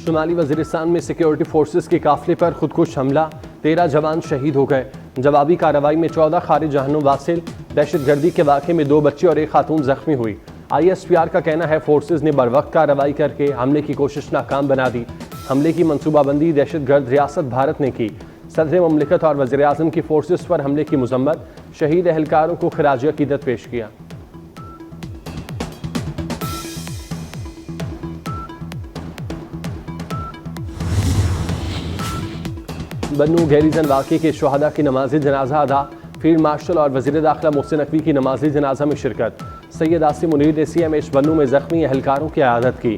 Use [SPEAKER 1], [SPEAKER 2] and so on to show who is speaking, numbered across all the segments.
[SPEAKER 1] शुमाली वजीरिस्तान में security forces के काफिले पर खुदकुश हमला, 13 जवान शहीद हो गए। जवाबी कार्रवाई में 14 खारिज जहन्नुम वासिल। दहशतगर्दी के वाक़े में 2 बच्चे और 1 खातून जख्मी हुई। ISPR का कहना है फोर्सेस ने बरवक्त कार्रवाई करके हमले की कोशिश नाकाम बना दी। हमले की मनसूबाबंदी दहशतगर्द रियासत भारत ने की। सदर ममलिकत और वज़ीर आज़म की फोर्सेस पर हमले की मजम्मत, शहीद अहलकारों को खराज अकीदत पेश किया। बन्नू गैरीजन वाक़े के शहादा की नमाज जनाजा अदा, फील्ड मार्शल और वज़ीर दाखिला मोहसिन नकवी की नमाज जनाजा में शिरकत। सैयद आसिम मुनीर ने CMH बन्नू में ज़ख्मी अहलकारों की आयादत की।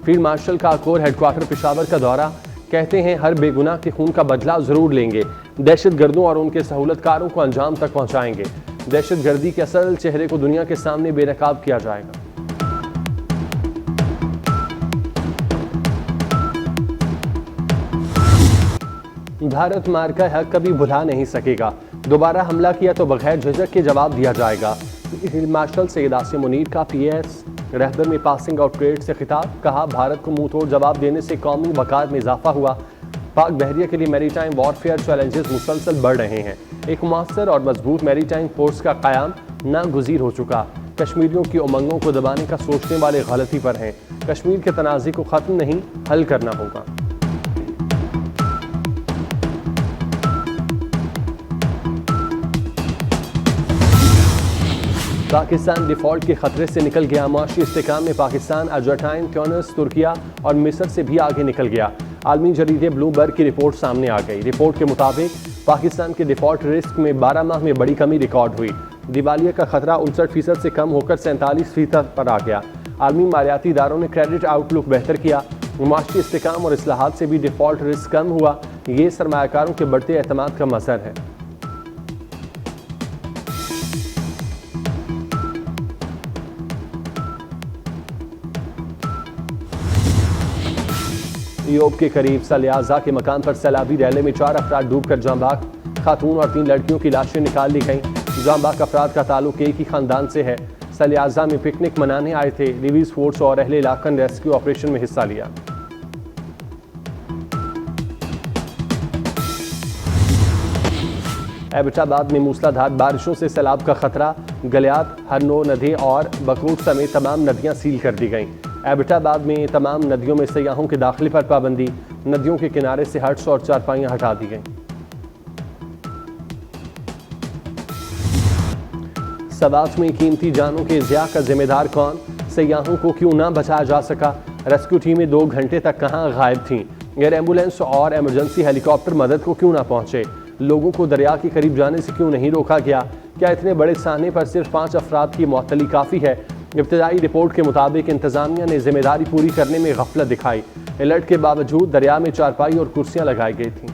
[SPEAKER 1] फील्ड मार्शल का कोर हेडक्वार्टर पेशावर का दौरा, कहते हैं हर बेगुनाह के खून का बदला ज़रूर लेंगे, दहशत गर्दों और उनके सहूलतकारों को अंजाम तक पहुँचाएंगे। दहशत गर्दी के असल चेहरे को दुनिया के सामने बेनकाब किया जाएगा। भारत मार का हक कभी भुला नहीं सकेगा, दोबारा हमला किया तो बगैर झिझक के जवाब दिया जाएगा। फील्ड मार्शल सैयद आसिम मुनीर का PS रहबर में पासिंग आउट परेड से खिताब, कहा भारत को मुंह तोड़ जवाब देने से कौमी वक़ार में इजाफा हुआ। पाक बहरिया के लिए मैरीटाइम वॉरफेयर चैलेंजेस मुसलसल बढ़ रहे हैं। एक मुअस्सर और मजबूत मैरीटाइम फोर्स का क़याम नागुज़ीर हो चुका। कश्मीरियों की उमंगों को दबाने का सोचने वाले गलती पर हैं। कश्मीर के तनाज़े को ख़त्म नहीं, हल करना होगा। पाकिस्तान डिफ़ॉल्ट के खतरे से निकल गया। माशी इस्तेकाम में पाकिस्तान अर्जेंटीना, ट्यूनिस, तुर्किया और मिस्र से भी आगे निकल गया। आलमी जरीदे ब्लूमबर्ग की रिपोर्ट सामने आ गई। रिपोर्ट के मुताबिक पाकिस्तान के डिफ़ॉल्ट रिस्क में 12 माह में बड़ी कमी रिकॉर्ड हुई। दिवालिया का खतरा 59% से कम होकर 47% पर आ गया। आलमी मालियाती इदारों ने क्रेडिट आउटलुक बेहतर किया। माशी इस्तेकाम और इस्लाहात से भी डिफ़ॉल्ट रिस्क कम हुआ। ये सरमायाकारों के बढ़ते एतमाद का मज़हर है। यूरोप के करीब सलियाजा के मकान पर सैलाबी रैले में 4 अफराद डूबकर जांबाग, खातून और 3 लड़कियों की लाशें निकाल ली गईं। जांबाग अफराद का ताल्लुक एक ही खानदान से है। सलियाजा में पिकनिक मनाने आए थे। रिलीज फोर्स और अहले इलाका ने रेस्क्यू ऑपरेशन में हिस्सा लिया। एबटाबाद में मूसलाधार बारिशों से सैलाब का खतरा। गलियात, हरनो नदी और बकरूट समेत तमाम नदियां सील कर दी गईं। एबटाबाद में तमाम नदियों में सयाहों के दाखिले पर पाबंदी। नदियों के किनारे से हट्स और चारपाइयां हटा दी गईं। सवात में कीमती जानों के ज़िया का जिम्मेदार कौन? सयाहों को क्यों ना बचाया जा सका? रेस्क्यू टीमें 2 घंटे तक कहां गायब थीं? एयर एम्बुलेंस और इमरजेंसी हेलीकॉप्टर मदद को क्यों ना पहुंचे? लोगों को दरिया के करीब जाने से क्यों नहीं रोका गया? क्या इतने बड़े साहने पर सिर्फ 5 अफराद की मौतली काफ़ी है? इब्तदाई रिपोर्ट के मुताबिक इंतजामिया ने जिम्मेदारी पूरी करने में गफलत दिखाई। अलर्ट के बावजूद दरिया में चारपाई और कुर्सियां लगाई गई थीं।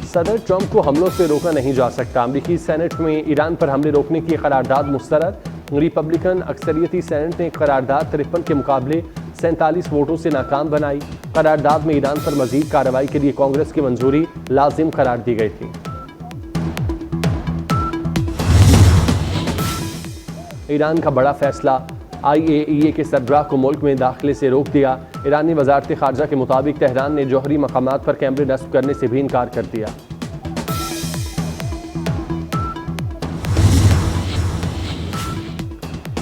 [SPEAKER 1] सदर ट्रंप को हमलों से रोका नहीं जा सकता। अमरीकी सेनेट में ईरान पर हमले रोकने की करारदाद मुस्तरद। रिपब्लिकन अक्सरियती सेनेट ने करारदाद 53 के मुकाबले 47 वोटों से नाकाम बनाई। करारदाद में ईरान पर मजीद कार्रवाई के लिए कांग्रेस की मंजूरी लाजिम करार दी गई थी। ईरान का बड़ा फैसला, IAEA के सरबराह को मुल्क में दाखिले से रोक दिया। ईरानी वजारत खारजा के मुताबिक तेहरान ने जौहरी मकामात पर कैमरे नस्ब करने से भी इनकार कर दिया।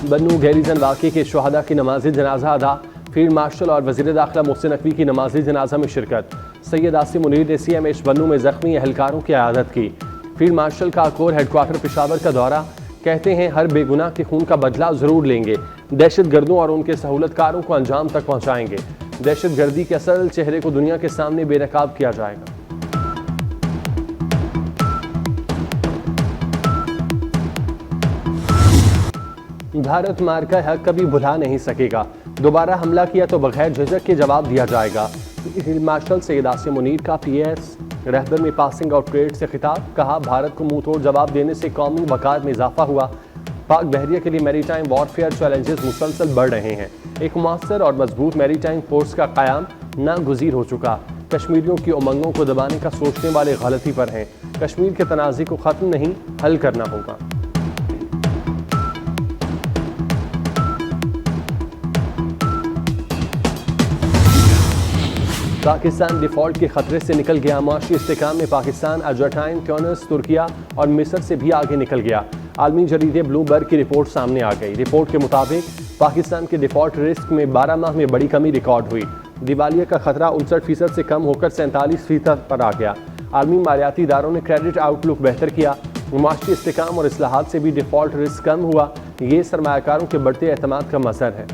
[SPEAKER 1] बन्नू गैरीजन वाक़े के शहादा की नमाज जनाजा अदा, फील्ड मार्शल और वज़ीर दाखिला मोहसिन नकवी की नमाज जनाजा में शिरकत। सैयद आसिम मुनीर ने CMH बन्नू में ज़ख्मी अहलकारों की आयादत की। फील्ड मार्शल का कोर हेडक्वार्टर पेशावर का दौरा, कहते हैं हर बेगुनाह के खून का बदला ज़रूर लेंगे, दहशत गर्दों और उनके सहूलतकारों को अंजाम तक पहुँचाएंगे। दहशत गर्दी के असल चेहरे को दुनिया के सामने बेनकाब किया जाएगा। भारत मार का हक कभी भुला नहीं सकेगा, दोबारा हमला किया तो बगैर झिझक के जवाब दिया जाएगा। फील्ड मार्शल सैयद आसिम मुनीर का PS रहबर में पासिंग आउट परेड से खिताब, कहा भारत को मुंह तोड़ जवाब देने से कौमी वक़ार में इजाफा हुआ। पाक बहरिया के लिए मैरीटाइम वॉरफेयर चैलेंजेस मुसलसल बढ़ रहे हैं। एक मुअस्सर और मजबूत मैरीटाइम फोर्स का क़याम नागुज़ीर हो चुका। कश्मीरियों की उमंगों को दबाने का सोचने वाले गलती पर हैं। कश्मीर के तनाज़े को ख़त्म नहीं, हल करना होगा। पाकिस्तान डिफॉल्ट के खतरे से निकल गया। मुआशी इस्तेहकाम में पाकिस्तान अर्जेंटीना, ट्यूनिस, तुर्किया और मिस्र से भी आगे निकल गया। आलमी जरीदे ब्लूमबर्ग की रिपोर्ट सामने आ गई। रिपोर्ट के मुताबिक पाकिस्तान के डिफॉल्ट रिस्क में 12 माह में बड़ी कमी रिकॉर्ड हुई। दिवालिया का खतरा 59% से कम होकर 47% पर आ गया। आलमी मालियाती इदारों ने क्रेडिट आउटलुक बेहतर किया। मुआशी इस्तेहकाम और इस्लाहात से भी डिफॉल्ट रिस्क कम हुआ। ये सरमायाकारों के बढ़ते एतमाद का मज़हर है।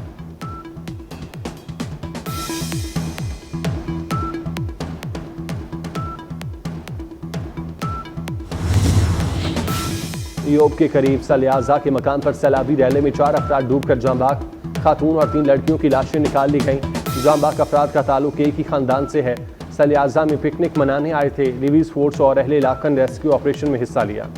[SPEAKER 1] यूरोप के करीब सलियाजा के मकान पर सैलाबी रैली में 4 अफराद डूबकर जांबाग। खातून और 3 लड़कियों की लाशें निकाल ली गईं। जांबाग अफराद का ताल्लुक एक ही खानदान से है। सलियाजा में पिकनिक मनाने आए थे। रिलीज फोर्स और अहले इलाका ने रेस्क्यू ऑपरेशन में हिस्सा लिया।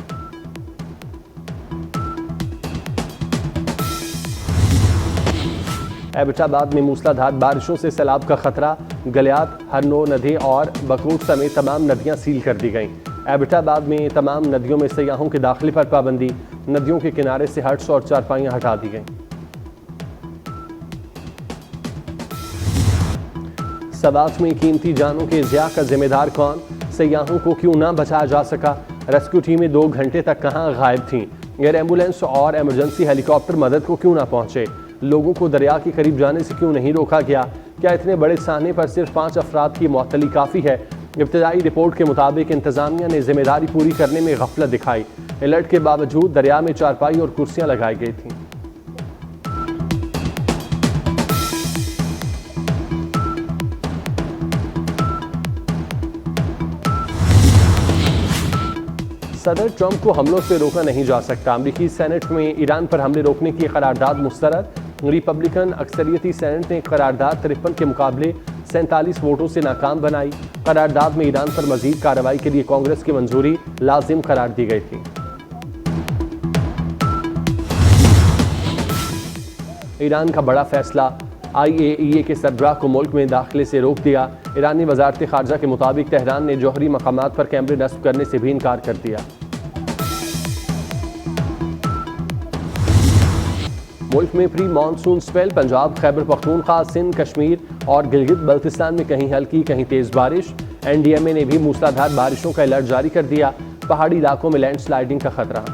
[SPEAKER 1] एबटाबाद में मूसलाधार बारिशों से सैलाब का खतरा। गलियात, हरनो नदी और बकरूट समेत तमाम नदियां सील कर दी गईं। एबटाबाद में तमाम नदियों में सयाहों के दाखिले पर पाबंदी। नदियों के किनारे से हट्स और चारपाइयां हटा दी गईं। सवात में कीमती जानों के ज़िया का जिम्मेदार कौन? सयाहों को क्यों ना बचाया जा सका? रेस्क्यू टीमें 2 घंटे तक कहां गायब थीं? एयर एम्बुलेंस और इमरजेंसी हेलीकॉप्टर मदद को क्यों ना पहुंचे? लोगों को दरिया के करीब जाने से क्यों नहीं रोका गया? क्या इतने बड़े साहने पर सिर्फ 5 अफराद की मौतली काफ़ी है? इब्तदाई रिपोर्ट के मुताबिक इंतजामिया ने जिम्मेदारी पूरी करने में गफलत दिखाई। अलर्ट के बावजूद दरिया में चारपाई और कुर्सियां लगाई गई थीं। सदर ट्रंप को हमलों से रोका नहीं जा सकता। अमरीकी सेनेट में ईरान पर हमले रोकने की करारदाद मुस्तरद। रिपब्लिकन अक्सरियती सेनेट ने करारदाद 53 के मुकाबले 47 वोटों से नाकाम बनाई। करारदाद में ईरान पर मजीद कार्रवाई के लिए कांग्रेस की मंजूरी लाजिम करार दी गई थी। ईरान का बड़ा फैसला, IAEA के सरबराह को मुल्क में दाखिले से रोक दिया। ईरानी वजारत खारजा के मुताबिक तेहरान ने जौहरी मकामात पर कैमरे नस्ब करने से भी इनकार कर दिया। मुल्क में pre monsoon spell, Punjab, Khyber Pakhtunkhwa, Sindh, Kashmir और गिलगित बल्तिस्तान में कहीं हल्की कहीं तेज बारिश। NDMA ने भी मूसलाधार बारिशों का अलर्ट जारी कर दिया। पहाड़ी इलाकों में लैंडस्लाइडिंग का खतरा।